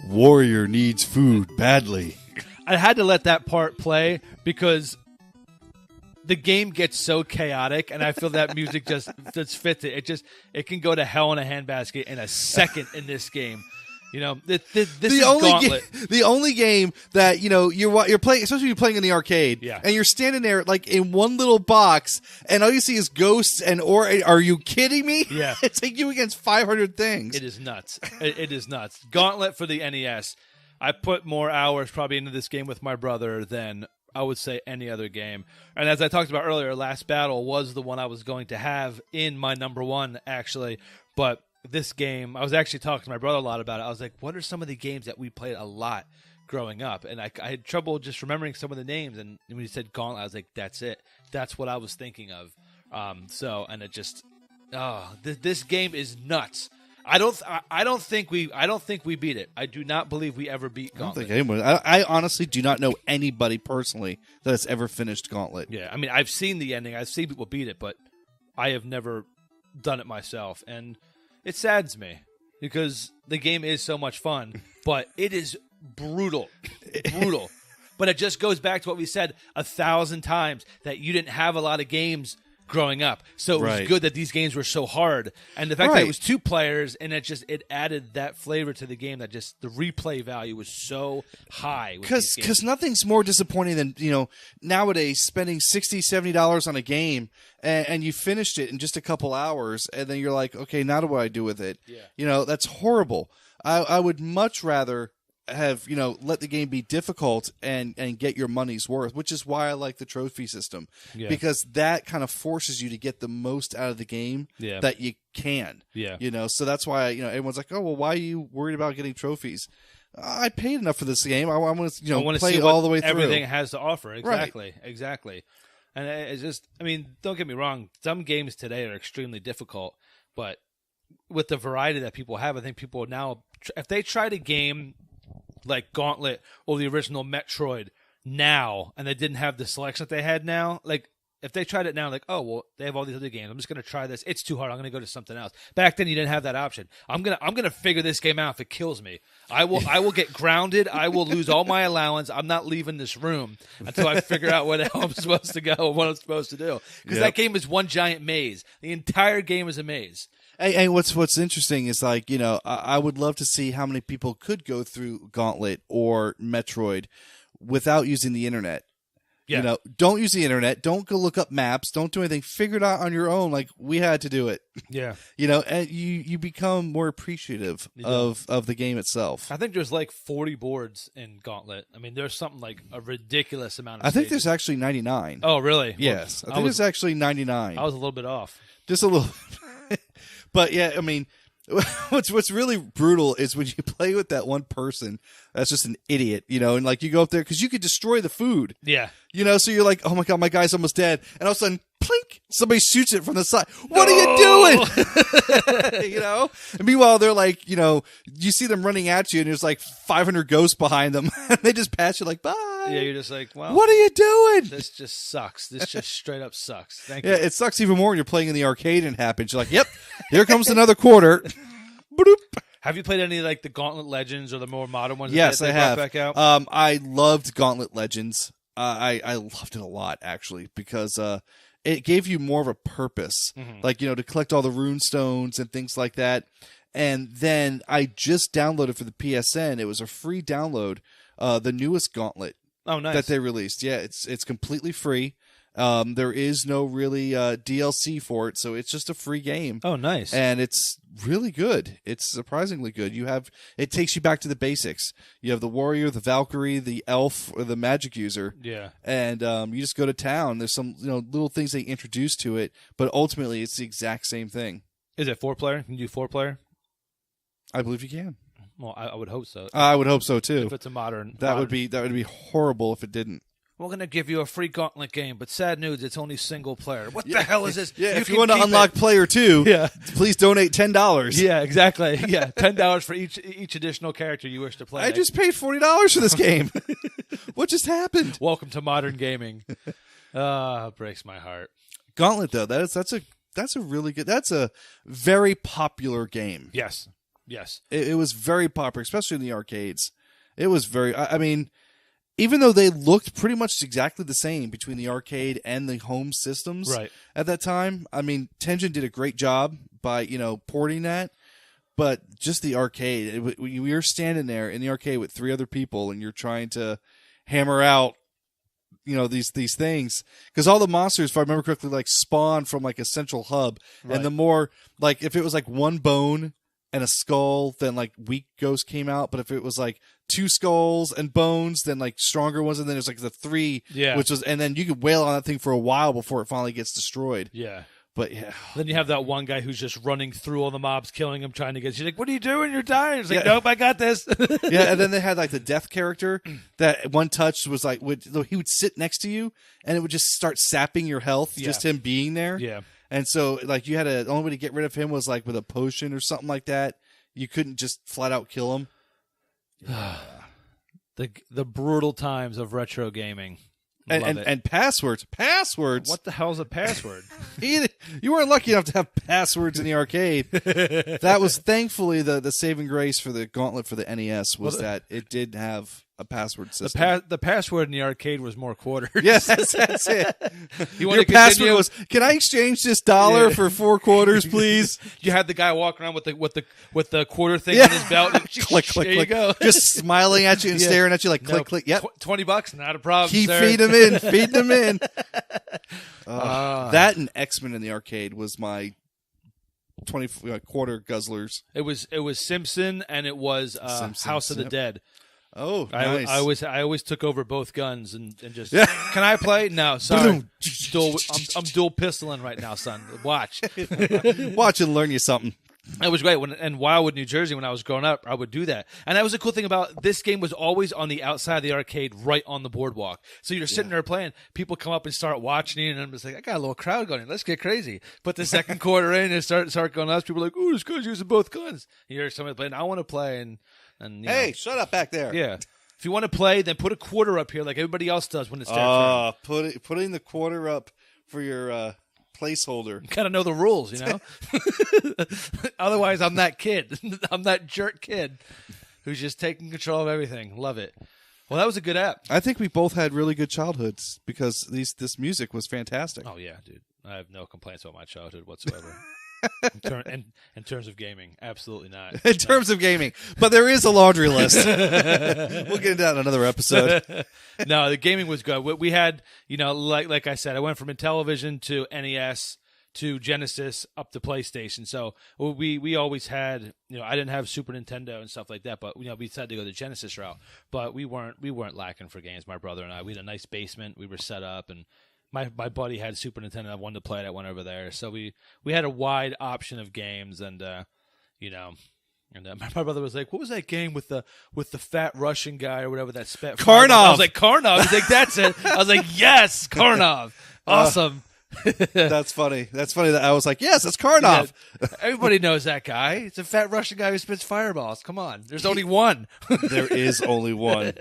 S1: Warrior needs food badly.
S2: I had to let that part play because the game gets so chaotic, and I feel that music just fits it. It can go to hell in a handbasket in a second in this game. You know, this is Gauntlet.
S1: The only game that you're playing, especially if you're playing in the arcade,
S2: Yeah.
S1: and you're standing there like in one little box, and all you see is ghosts and or. Are you kidding me?
S2: Yeah,
S1: it's like you against 500 things.
S2: It is nuts. It is nuts. Gauntlet for the NES. I put more hours probably into this game with my brother than I would say any other game. And as I talked about earlier, Last Battle was the one I was going to have in my number one actually, but. This game, I was actually talking to my brother a lot about it. I was like, what are some of the games that we played a lot growing up? And I had trouble just remembering some of the names. And when you said Gauntlet, I was like, that's it. That's what I was thinking of. This game is nuts. I don't think we beat it. I do not believe we ever beat Gauntlet.
S1: I honestly do not know anybody personally that has ever finished Gauntlet.
S2: Yeah, I mean, I've seen the ending. I've seen people beat it, but I have never done it myself. And it saddens me because the game is so much fun, but it is brutal. Brutal. But it just goes back to what we said 1,000 times, that you didn't have a lot of games growing up. So it was good that these games were so hard. And the fact that it was 2 players, and it added that flavor to the game, that just the replay value was so high.
S1: Because nothing's more disappointing than, nowadays spending $60, $70 on a game and you finished it in just a couple hours, and then you're like, okay, now what do I do with it? Yeah. That's horrible. I would much rather have let the game be difficult and get your money's worth, which is why I like the trophy system, because that kind of forces you to get the most out of the game that you can. So that's why everyone's like, oh well, why are you worried about getting trophies? I paid enough for this game. I want to play it all the way through.
S2: Everything has to offer. Exactly. And it's just, I mean, don't get me wrong, some games today are extremely difficult, but with the variety that people have, I think people now, if they tried a game like Gauntlet or the original Metroid now, and they didn't have the selection that they had now, like if they tried it now, like, oh well, they have all these other games, I'm just gonna try this. It's too hard. I'm gonna go to something else. Back then, you didn't have that option. I'm gonna figure this game out. If it kills me, I will get grounded. I will lose all my allowance. I'm not leaving this room until I figure out where I'm supposed to go and what I'm supposed to do. Because that game is one giant maze. The entire game is a maze.
S1: Hey, what's interesting is I would love to see how many people could go through Gauntlet or Metroid without using the internet. Yeah. Don't use the internet. Don't go look up maps. Don't do anything. Figure it out on your own, like we had to do it.
S2: Yeah.
S1: And you become more appreciative of the game itself.
S2: I think there's like 40 boards in Gauntlet. I mean, there's something like a ridiculous amount of
S1: I think
S2: stages.
S1: the's actually 99.
S2: Oh, really?
S1: Yes. I think there's actually 99.
S2: I was a little bit off.
S1: Just a little. But yeah, I mean, what's really brutal is when you play with that one person that's just an idiot, and like you go up there because you could destroy the food.
S2: Yeah.
S1: So you're like, oh my God, my guy's almost dead. And all of a sudden, plink, somebody shoots it from the side. What are you doing? And meanwhile, they're like, you see them running at you and there's like 500 ghosts behind them. And they just pass you like, bye.
S2: Yeah, you're just like, well,
S1: what are you doing?
S2: This just sucks. This just straight up sucks. Thank you.
S1: Yeah, it sucks even more when you're playing in the arcade and it happens. You're like, yep, here comes another quarter. Bloop.
S2: Have you played any like the Gauntlet Legends or the more modern ones?
S1: Yes, I have.
S2: Back out?
S1: I loved Gauntlet Legends. I loved it a lot actually because it gave you more of a purpose, like to collect all the rune stones and things like that. And then I just downloaded for the PSN. It was a free download. The newest Gauntlet.
S2: Oh, nice.
S1: That they released. Yeah, it's completely free. There is no really DLC for it, so it's just a free game.
S2: Oh, nice.
S1: And it's really good. It's surprisingly good. It takes you back to the basics. You have the warrior, the Valkyrie, the elf, or the magic user.
S2: Yeah.
S1: And you just go to town. There's some little things they introduce to it, but ultimately it's the exact same thing.
S2: Is it 4-player? Can you do 4-player?
S1: I believe you can.
S2: Well, I would hope so.
S1: I would hope so too.
S2: If it's a modern,
S1: that would be horrible if it didn't.
S2: We're gonna give you a free Gauntlet game, but sad news, it's only single player. What the hell is this?
S1: Yeah, if you want to unlock player 2, please donate $10.
S2: Yeah, exactly. Yeah, $10 for each additional character you wish to play.
S1: I just paid $40 for this game. What just happened?
S2: Welcome to modern gaming. It breaks my heart.
S1: Gauntlet though, that's a really good. That's a very popular game.
S2: Yes.
S1: It was very popular, especially in the arcades. It was very. I mean, even though they looked pretty much exactly the same between the arcade and the home systems,
S2: right,
S1: at that time. I mean, Tengen did a great job by porting that. but just the arcade. We were standing there in the arcade with 3 other people, and you're trying to hammer out, these things, because all the monsters, if I remember correctly, like spawn from like a central hub,
S2: Right.
S1: and the more like if it was like 1 bone and a skull, then like weak ghosts came out. But if it was like 2 skulls and bones, then like stronger ones, and then there's like the 3, which was, and then you could wail on that thing for a while before it finally gets destroyed.
S2: Yeah.
S1: But yeah,
S2: then you have that one guy who's just running through all the mobs, killing them, trying to get. You're like, "What are you doing? You're dying." It's like, "Nope, I got this."
S1: yeah, and then they had like the death character that one touch was like he would sit next to you, and it would just start sapping your health, just him being there.
S2: Yeah.
S1: And so, like, you had the only way to get rid of him was like with a potion or something like that. You couldn't just flat out kill him.
S2: The brutal times of retro gaming.
S1: And passwords.
S2: What the hell's a password?
S1: You weren't lucky enough to have passwords in the arcade. That was thankfully the saving grace for the Gauntlet for the NES was that it did have a password system.
S2: The password in the arcade was more quarters.
S1: Yes, that's it.
S2: Your
S1: password was, "Can I exchange this dollar for 4 quarters, please?"
S2: You had the guy walking around with the quarter thing on his belt.
S1: Click, click, click. Go. Just smiling at you and staring at you like click, click. Yep.
S2: $20, not a problem.
S1: Keep feeding them in. That and X-Men in the arcade was my 20 quarter guzzlers.
S2: It was Simpson and it was House of the Dead.
S1: Oh, nice.
S2: I always took over both guns and just can I play? No, sorry. I'm dual pistoling right now, son. Watch
S1: and learn you something.
S2: It was great. In Wildwood, New Jersey, when I was growing up, I would do that. And that was the cool thing about this game was always on the outside of the arcade, right on the boardwalk. So you're sitting there playing, people come up and start watching you, and I'm just like, I got a little crowd going. Let's get crazy. Put the second quarter in and start going nuts. People are like, "Ooh, this guy's using both guns." You hear somebody playing, "I want to play," and
S1: hey, shut up back there.
S2: Yeah. If you want to play, then put a quarter up here like everybody else does when it's their turn.
S1: Putting the quarter up for your placeholder.
S2: Got to know the rules, Otherwise, I'm that kid. I'm that jerk kid who's just taking control of everything. Love it. Well, that was a good app.
S1: I think we both had really good childhoods because this music was fantastic.
S2: Oh, yeah, dude. I have no complaints about my childhood whatsoever. In terms of gaming, absolutely not.
S1: In terms of gaming, but there is a laundry list. We'll get into that in another episode.
S2: No, the gaming was good. We had, like I said, I went from Intellivision to NES to Genesis up to PlayStation. So we always had, I didn't have Super Nintendo and stuff like that, but we decided to go the Genesis route. But we weren't lacking for games. My brother and I, we had a nice basement. We were set up and. My buddy had Super Nintendo. I wanted to play it. I went over there. So we had a wide option of games, and my brother was like, "What was that game with the fat Russian guy or whatever that spat?"
S1: Karnov.
S2: I was like, "Karnov." He's like, "That's it." I was like, "Yes, Karnov. Awesome."
S1: That's funny. That's funny that I was like, "Yes, it's Karnov."
S2: Yeah, everybody knows that guy. It's a fat Russian guy who spits fireballs. Come on, there's only one.
S1: There is only one.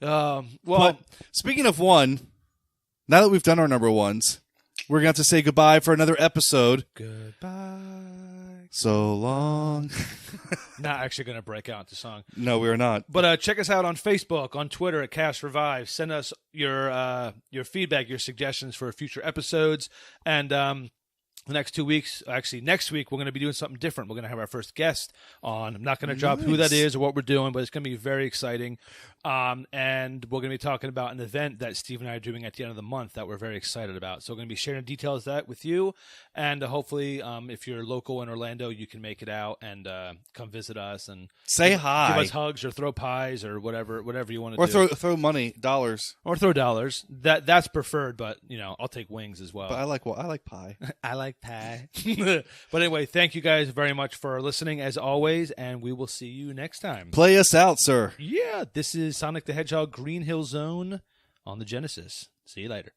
S2: Well,
S1: but speaking of one. Now that we've done our number ones, we're going to have to say goodbye for another episode.
S2: Goodbye.
S1: So long.
S2: Not actually going to break out into song.
S1: No, we are not.
S2: But check us out on Facebook, on Twitter at Cast Revive. Send us your feedback, your suggestions for future episodes. And the next 2 weeks, actually next week, we're going to be doing something different. We're going to have our first guest on. I'm not going to drop who that is or what we're doing, but it's going to be very exciting. And we're going to be talking about an event that Steve and I are doing at the end of the month that we're very excited about. So we're going to be sharing details of that with you. And hopefully, if you're local in Orlando, you can make it out and come visit us and
S1: say hi.
S2: Give us hugs or throw pies or whatever you want to do.
S1: Or throw money, dollars.
S2: Or throw dollars. That's preferred, but I'll take wings as well.
S1: But I like pie.
S2: I like pie. But anyway, thank you guys very much for listening as always, and we will see you next time.
S1: Play us out, sir.
S2: Yeah, this is Sonic the Hedgehog Green Hill Zone on the Genesis. See you later.